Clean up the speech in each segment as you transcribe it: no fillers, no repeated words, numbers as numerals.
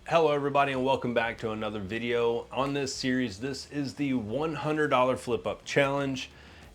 Hello everybody and welcome back to another video. On this series, this is the $100 flip up challenge,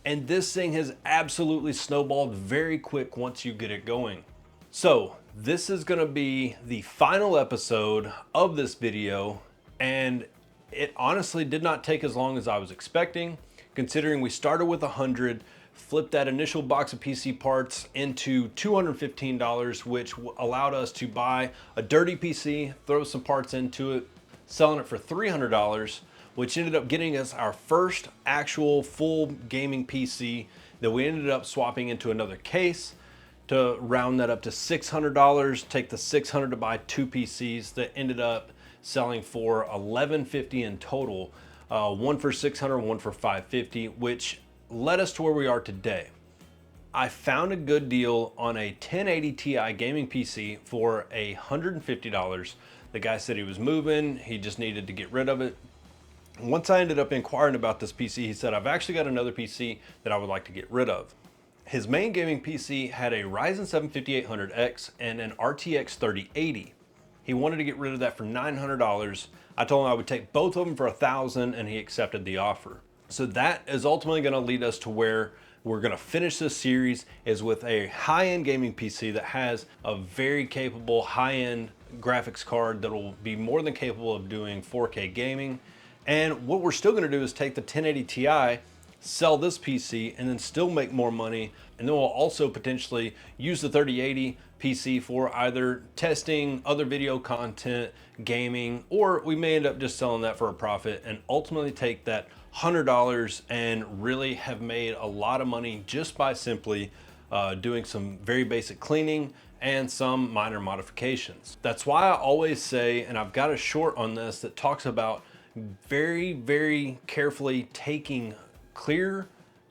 and this thing has absolutely snowballed very quick once you get it going. So this is gonna be the final episode of this video, and it honestly did not take as long as I was expecting, considering we started with 100, flipped that initial box of PC parts into $215, which allowed us to buy a dirty PC, throw some parts into it, selling it for $300, which ended up getting us our first actual full gaming PC that we ended up swapping into another case to round that up to $600, take the $600 to buy two PCs that ended up selling for $1,150 in total, one for $600, one for $550, which led us to where we are today. I found a good deal on a 1080 Ti gaming PC for $150. The guy said he was moving, he just needed to get rid of it. Once I ended up inquiring about this PC, he said, I've actually got another PC that I would like to get rid of. His main gaming PC had a Ryzen 7 5800X and an RTX 3080. He wanted to get rid of that for $900. I told him I would take both of them for $1,000 and he accepted the offer. So that is ultimately going to lead us to where we're going to finish this series, is with a high-end gaming PC that has a very capable high-end graphics card that will be more than capable of doing 4K gaming. And what we're still going to do is take the 1080 Ti, sell this PC, and then still make more money. And then we'll also potentially use the 3080 PC for either testing other video content, gaming, or we may end up just selling that for a profit and ultimately take that $100 and really have made a lot of money just by simply doing some very basic cleaning and some minor modifications. That's why I always say, and I've got a short on this that talks about very carefully taking clear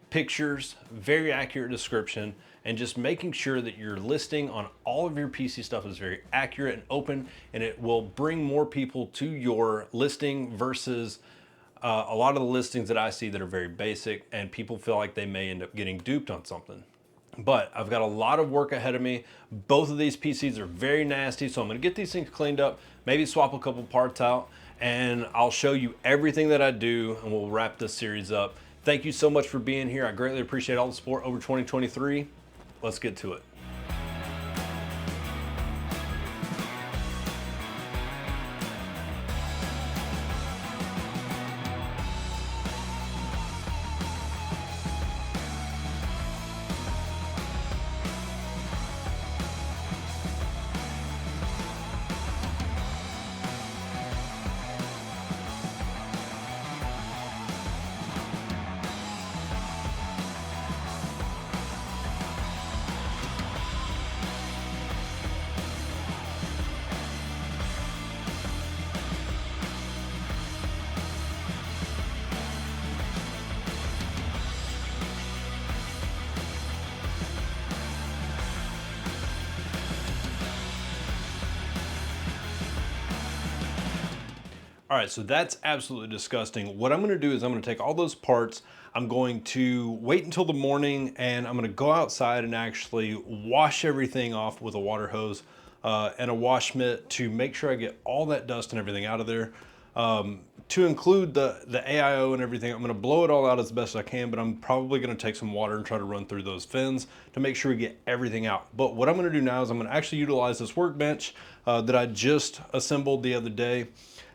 pictures, very accurate description, and just making sure that your listing on all of your PC stuff is very accurate and open, and it will bring more people to your listing versus a lot of the listings that I see that are very basic and people feel like they may end up getting duped on something. But I've got a lot of work ahead of me. Both of these PCs are very nasty, so I'm gonna get these things cleaned up, maybe swap a couple parts out, and I'll show you everything that I do, and we'll wrap this series up. Thank you so much for being here. I greatly appreciate all the support over 2023. Let's get to it. All right, so that's absolutely disgusting. What I'm gonna do is I'm gonna take all those parts, I'm going to wait until the morning, and I'm gonna go outside and actually wash everything off with a water hose and a wash mitt to make sure I get all that dust and everything out of there. To include the AIO and everything, I'm gonna blow it all out as best I can, but I'm probably gonna take some water and try to run through those fins to make sure we get everything out. But what I'm gonna do now is I'm gonna actually utilize this workbench that I just assembled the other day.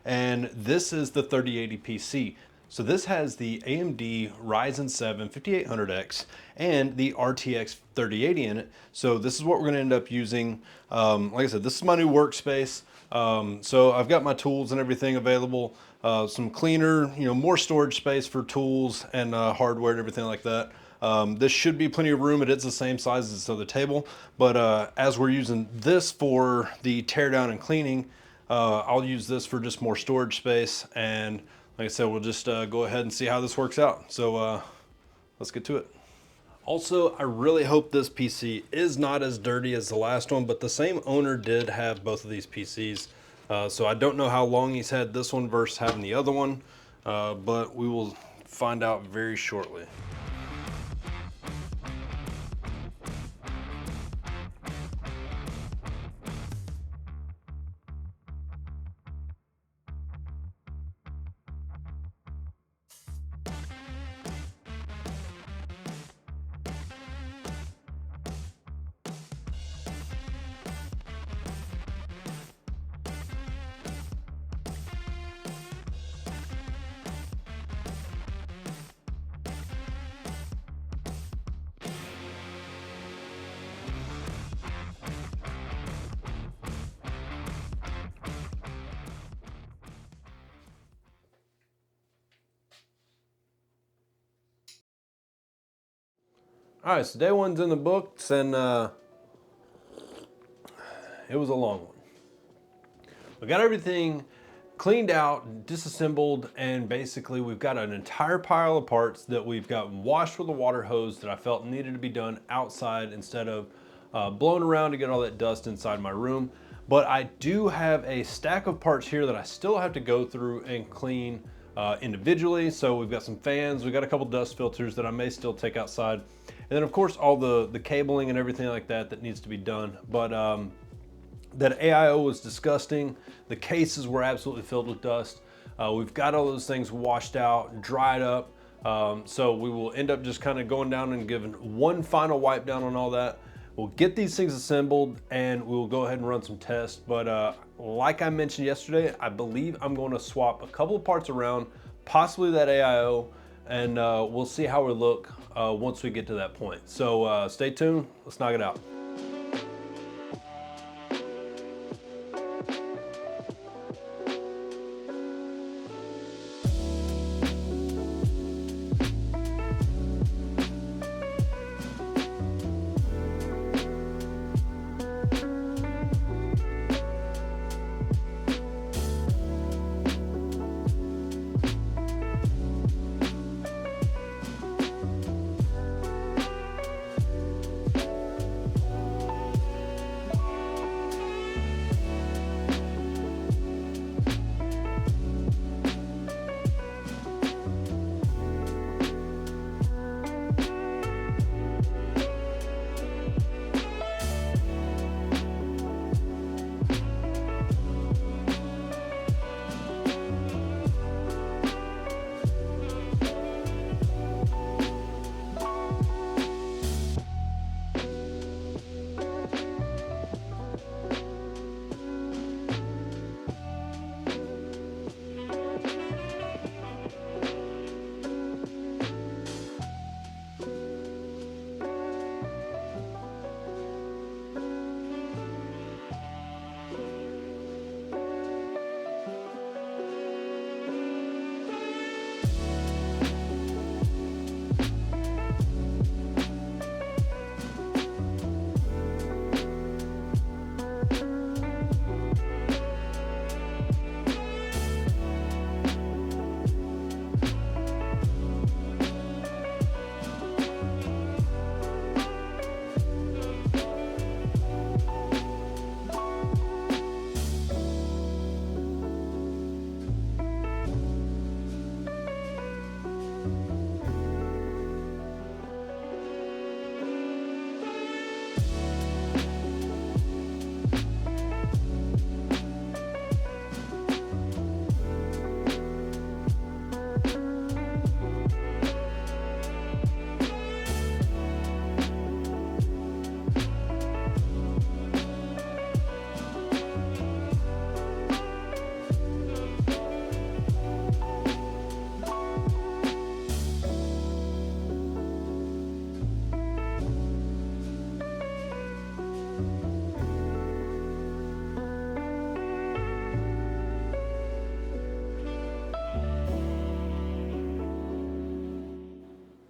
And this is the 3080 PC. So this has the AMD Ryzen 7 5800X and the RTX 3080 in it. So this is what we're gonna end up using. Like I said, this is my new workspace. So I've got my tools and everything available. Some cleaner, more storage space for tools and hardware and everything like that. This should be plenty of room. It is the same size as this other table. But as we're using this for the teardown and cleaning, I'll use this for just more storage space, and like I said, we'll just go ahead and see how this works out. So let's get to it. Also, I really hope this PC is not as dirty as the last one, but the same owner did have both of these PCs. So I don't know how long he's had this one versus having the other one, but we will find out very shortly. All right, so day one's in the books, and it was a long one. We got everything cleaned out, disassembled, and basically we've got an entire pile of parts that we've got washed with a water hose that I felt needed to be done outside instead of blowing around to get all that dust inside my room. But I do have a stack of parts here that I still have to go through and clean individually. So we've got some fans, we've got a couple dust filters that I may still take outside. And then of course all the cabling and everything like that that needs to be done. But that AIO was disgusting. The cases were absolutely filled with dust. We've got all those things washed out, dried up. So we will end up just kind of going down and giving one final wipe down on all that. We'll get these things assembled and we'll go ahead and run some tests. But like I mentioned yesterday, I believe I'm going to swap a couple of parts around, possibly that AIO, and we'll see how we look once we get to that point. So stay tuned, let's knock it out.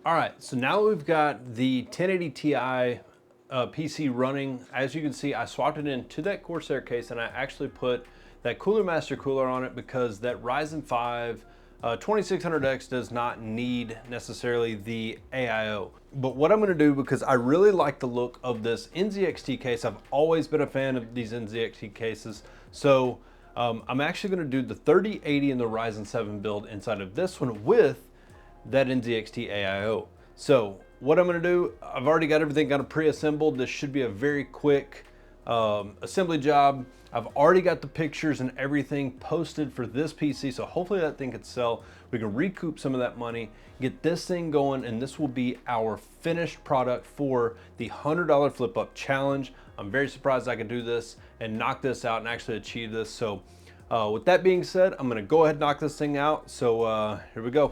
All right, so now we've got the 1080 Ti PC running. As you can see, I swapped it into that Corsair case and I actually put that Cooler Master cooler on it because that Ryzen 5 2600X does not need necessarily the AIO. But what I'm gonna do, because I really like the look of this NZXT case, I've always been a fan of these NZXT cases, so I'm actually gonna do the 3080 and the Ryzen 7 build inside of this one with that NZXT AIO. So what I'm gonna do, I've already got everything kind of pre-assembled. This should be a very quick assembly job. I've already got the pictures and everything posted for this PC, so hopefully that thing could sell. We can recoup some of that money, get this thing going, and this will be our finished product for the $100 flip up challenge. I'm very surprised I could do this and knock this out and actually achieve this. So with that being said, I'm gonna go ahead and knock this thing out. So here we go.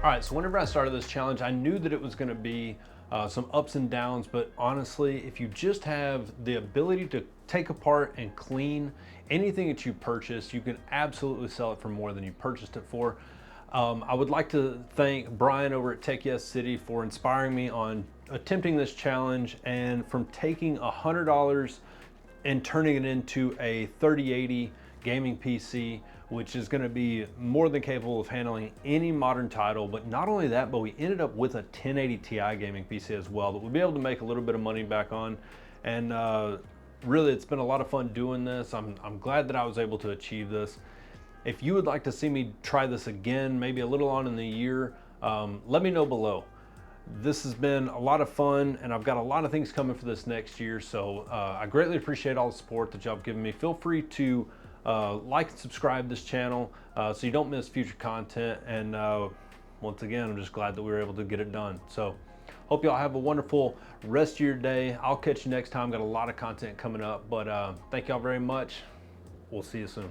All right, so whenever I started this challenge, I knew that it was gonna be some ups and downs, but honestly, if you just have the ability to take apart and clean anything that you purchase, you can absolutely sell it for more than you purchased it for. I would like to thank Brian over at Tech Yes City for inspiring me on attempting this challenge and from taking $100 and turning it into a 3080 gaming PC, which is gonna be more than capable of handling any modern title. But not only that, but we ended up with a 1080 Ti gaming PC as well that we'll be able to make a little bit of money back on. And really, it's been a lot of fun doing this. I'm glad that I was able to achieve this. If you would like to see me try this again, maybe a little on in the year, let me know below. This has been a lot of fun, and I've got a lot of things coming for this next year, so I greatly appreciate all the support that y'all have given me. Feel free to like and subscribe this channel so you don't miss future content, and once again, I'm just glad that we were able to get it done. So hope y'all have a wonderful rest of your day. I'll catch you next time. Got a lot of content coming up, but thank y'all very much. We'll see you soon.